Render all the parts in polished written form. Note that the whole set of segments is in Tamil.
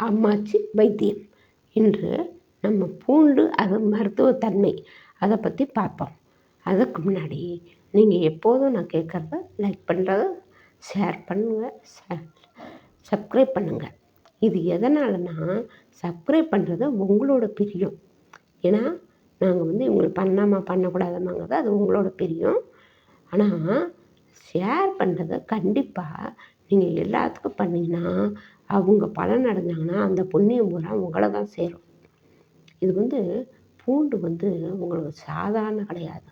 அம்மாச்சி வைத்தியம். இன்று நம்ம பூண்டு அது மருத்துவத்தன்மை அதை பற்றி பார்ப்போம். அதுக்கு முன்னாடி நீங்கள் எப்போதும் நான் கேட்குறத லைக் பண்ணுறத ஷேர் பண்ணுங்கள், சப்ஸ்கிரைப் பண்ணுங்கள். இது எதனாலனா சப்ஸ்கிரைப் பண்ணுறது உங்களோட பிரியம். ஏன்னா நாங்கள் இவங்களை பண்ணக்கூடாதுமாங்கிறது அது உங்களோட பிரியம். ஆனால் ஷேர் பண்ணுறத கண்டிப்பாக நீங்கள் எல்லாத்துக்கும் பண்ணிங்கன்னா அவங்க பலன் அடைஞ்சாங்கன்னா அந்த புண்ணியம் பூரா உங்களை தான் சேரும். இது பூண்டு உங்களுக்கு சாதாரண கிடையாது.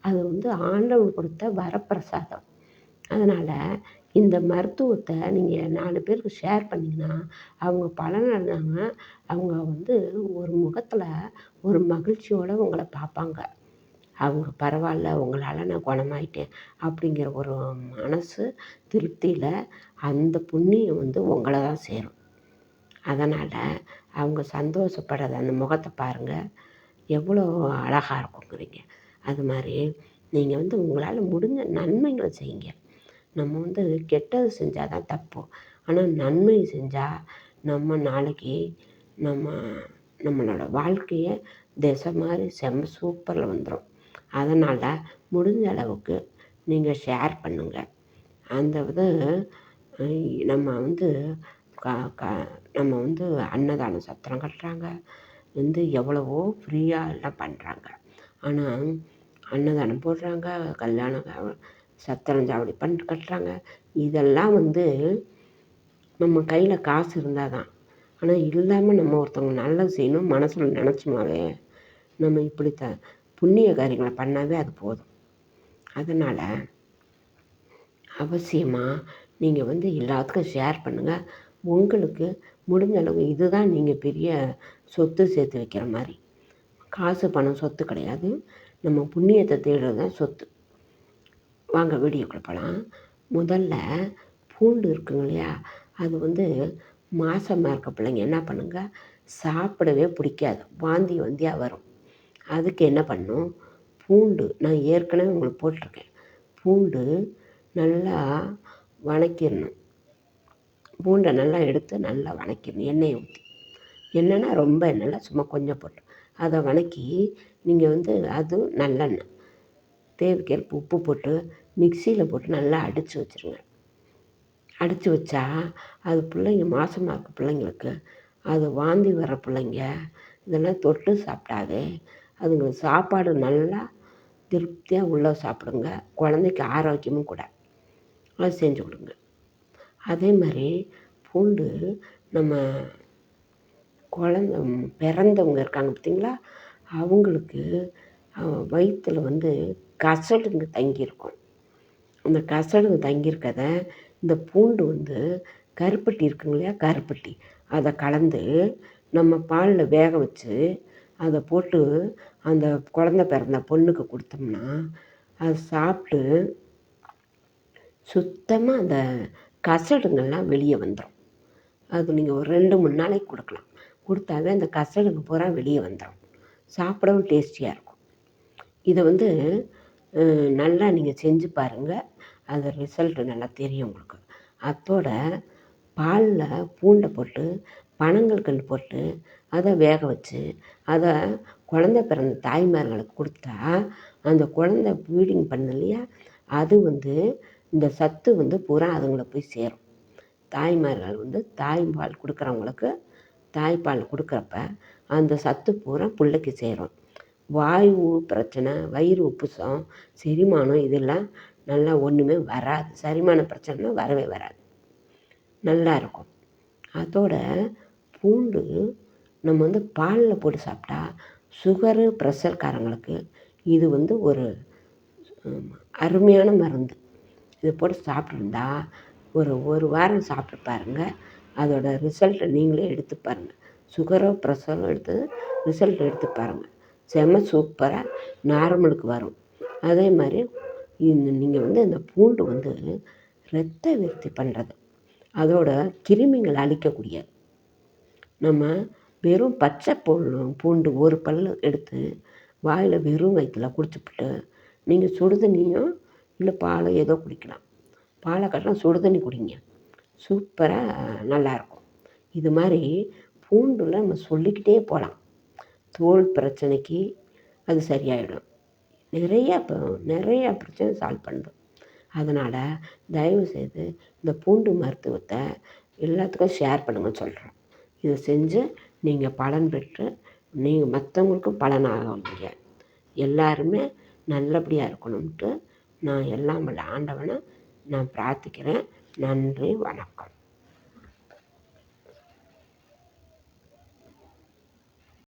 அது ஆண்டவன் கொடுத்த வரப்பிரசாதம். அதனால் இந்த மருத்துவத்தை நீங்கள் 4 பேருக்கு ஷேர் பண்ணிங்கன்னா அவங்க பலன் அடைஞ்சாங்க. அவங்க ஒரு முகத்தில் ஒரு மகிழ்ச்சியோடு உங்களை பார்ப்பாங்க. அவங்க பரவாயில்ல, உங்களால் நான் குணமாயிட்டேன் அப்படிங்கிற ஒரு மனசு திருப்தியில் அந்த புண்ணியம் உங்களை தான் சேரும். அதனால் அவங்க சந்தோஷப்படுறது அந்த முகத்தை பாருங்கள், எவ்வளோ அழகாக இருக்குங்கிறீங்க. அது மாதிரி நீங்கள் உங்களால் முடிஞ்ச நன்மைகளை செய்யுங்க. நம்ம கெட்டது செஞ்சால் தான் தப்பு. ஆனால் நன்மை செஞ்சால் நம்ம நாளைக்கு நம்மளோட வாழ்க்கையை திசை மாதிரி சூப்பரில் வந்துடும். அதனால் முடிஞ்ச அளவுக்கு நீங்கள் ஷேர் பண்ணுங்கள். அந்த நம்ம நம்ம அன்னதான சத்திரம் கட்டுறாங்க, எவ்வளவோ ஃப்ரீயாக எல்லாம் பண்ணுறாங்க. ஆனால் அன்னதானம் போடுறாங்க, கல்யாணம் சத்திரம் சாவடி கட்டுறாங்க. இதெல்லாம் நம்ம கையில் காசு இருந்தால் தான். ஆனால் இல்லாமல் நம்ம ஒருத்தவங்க நல்லது செய்யணும் மனசில் நினச்சோமாவே நம்ம புண்ணிய காரியங்களை பண்ணாவே அது போதும். அதனால் அவசியமாக நீங்கள் எல்லாத்துக்கும் ஷேர் பண்ணுங்கள். உங்களுக்கு முடிஞ்ச அளவு இதுதான் நீங்கள் பெரிய சொத்து சேர்த்து வைக்கிற மாதிரி. காசு பணம் சொத்து கிடையாது, நம்ம புண்ணியத்தை தேடுறது தான் சொத்து. வாங்க வீடியோக்குள்ள போகலாம். முதல்ல பூண்டு இருக்குங்க இல்லையா, அது மாசமாக இருக்க பிள்ளைங்க என்ன பண்ணுங்க, சாப்பிடவே பிடிக்காது, வாந்தி வந்தியாக வரும். அதுக்கு என்ன பண்ணும், பூண்டு நான் ஏற்கனவே உங்களுக்கு போட்டிருக்கேன். பூண்டு நல்லா வணக்கிடணும். பூண்டை நல்லா எடுத்து நல்லா வணக்கிடணும் எண்ணெயை ஊற்றி. எண்ணெய்னா ரொம்ப எண்ணெய்ல, சும்மா கொஞ்சம் போட்டு அதை வணக்கி நீங்கள் அது நல்லெண்ணெய் தேவைக்கேற்ப உப்பு போட்டு மிக்சியில் போட்டு நல்லா அடித்து வச்சுருங்க. அடித்து வச்சா அது பிள்ளைங்க மாசமாக இருக்க பிள்ளைங்களுக்கு, அது வாந்தி வர்ற பிள்ளைங்க இதெல்லாம் தொட்டு சாப்பிட்டாவே அதுங்களுக்கு சாப்பாடு நல்லா திருப்தியாக உள்ளே சாப்பிடுங்க. குழந்தைக்கு ஆரோக்கியமும் கூட. அது செஞ்சு கொடுங்க. அதே மாதிரி பூண்டு நம்ம பிறந்தவங்க இருக்காங்க பார்த்திங்களா, அவங்களுக்கு வயிற்றில் கசடுங்க தங்கியிருக்கும். அந்த கசடுங்க தங்கியிருக்கத இந்த பூண்டு கருப்பட்டி இருக்குங்க இல்லையா, கருப்பட்டி அதை கலந்து நம்ம பாலில் வேக வச்சு அதை போட்டு அந்த குழந்த பிறந்த பொண்ணுக்கு கொடுத்தோம்னா அதை சாப்பிட்டு சுத்தமாக அந்த கசடுங்கள்லாம் வெளியே வந்துடும். அது நீங்கள் ஒரு 2-3 நாளைக்கு கொடுக்கலாம். கொடுத்தாவே அந்த கசடுங்க பூரா வெளியே வந்துடும். சாப்பிடவும் டேஸ்டியாக இருக்கும். இதை நல்லா நீங்கள் செஞ்சு பாருங்கள், அது ரிசல்ட்டு நல்லா தெரியும் உங்களுக்கு. அதோட பாலில் பூண்டை போட்டு பனங்கற்கண்டு போட்டு அதை வேக வச்சு அதை குழந்த பிறந்த தாய்மார்களுக்கு கொடுத்தா அந்த குழந்த ஃபீடிங் பண்ண இல்லையா, அது இந்த சத்து பூரா அதுங்களை போய் சேரும். தாய்மார்கள் தாய்ப்பால் கொடுக்குறவங்களுக்கு தாய்ப்பால் கொடுக்குறப்ப அந்த சத்து பூரா பிள்ளைக்கு சேரும். வாயு பிரச்சனை, வயிறு உப்புசம், செரிமானம் இதெல்லாம் நல்லா ஒன்றுமே வராது. செரிமான பிரச்சனைனா வரவே வராது, நல்லா இருக்கும். அதோட பூண்டு நம்ம பாலில் போட்டு சாப்பிட்டா சுகரு ப்ரெஷர்காரங்களுக்கு இது ஒரு அருமையான மருந்து. இதை போட்டு சாப்பிட்ருந்தா ஒரு வாரம் சாப்பிட்டு பாருங்கள், அதோட ரிசல்ட்டை நீங்களே எடுத்து பாருங்கள். சுகரோ ப்ரெஷரோ ரிசல்ட் எடுத்து பாருங்கள், செம்ம சூப்பராக நார்மலுக்கு வரும். அதே மாதிரி நீங்கள் இந்த பூண்டு இரத்த விருத்தி பண்ணுறது, அதோட கிருமிகளை அழிக்கக்கூடியது. நம்ம வெறும் பச்சை பூண்டு ஒரு பல் எடுத்து வாயில் வெறும் வயிற்றில் குடிச்சுப்புட்டு நீங்கள் சுடுதண்ணியோ இல்லை பாலோ ஏதோ குடிக்கலாம். பாலை காட்டிலும் சுடுதண்ணி குடிங்க, சூப்பராக நல்லாயிருக்கும். இது மாதிரி பூண்டில் நம்ம சொல்லிக்கிட்டே போகலாம். தோல் பிரச்சனைக்கு அது சரியாயிடும். நிறையா பிரச்சனை சால்வ் பண்ணுது. அதனால் தயவுசெய்து இந்த பூண்டு மருத்துவத்தை எல்லாத்துக்கும் ஷேர் பண்ணுங்கன்னு சொல்கிறேன். இதை செஞ்சு நீங்கள் பலன் பெற்று நீங்கள் மற்றவங்களுக்கும் பலனாகுவீங்க. எல்லாருமே நல்லபடியாக இருக்கணும்ன்ட்டு நான் எல்லாம் வல்ல ஆண்டவனை நான் பிரார்த்திக்கிறேன். நன்றி, வணக்கம்.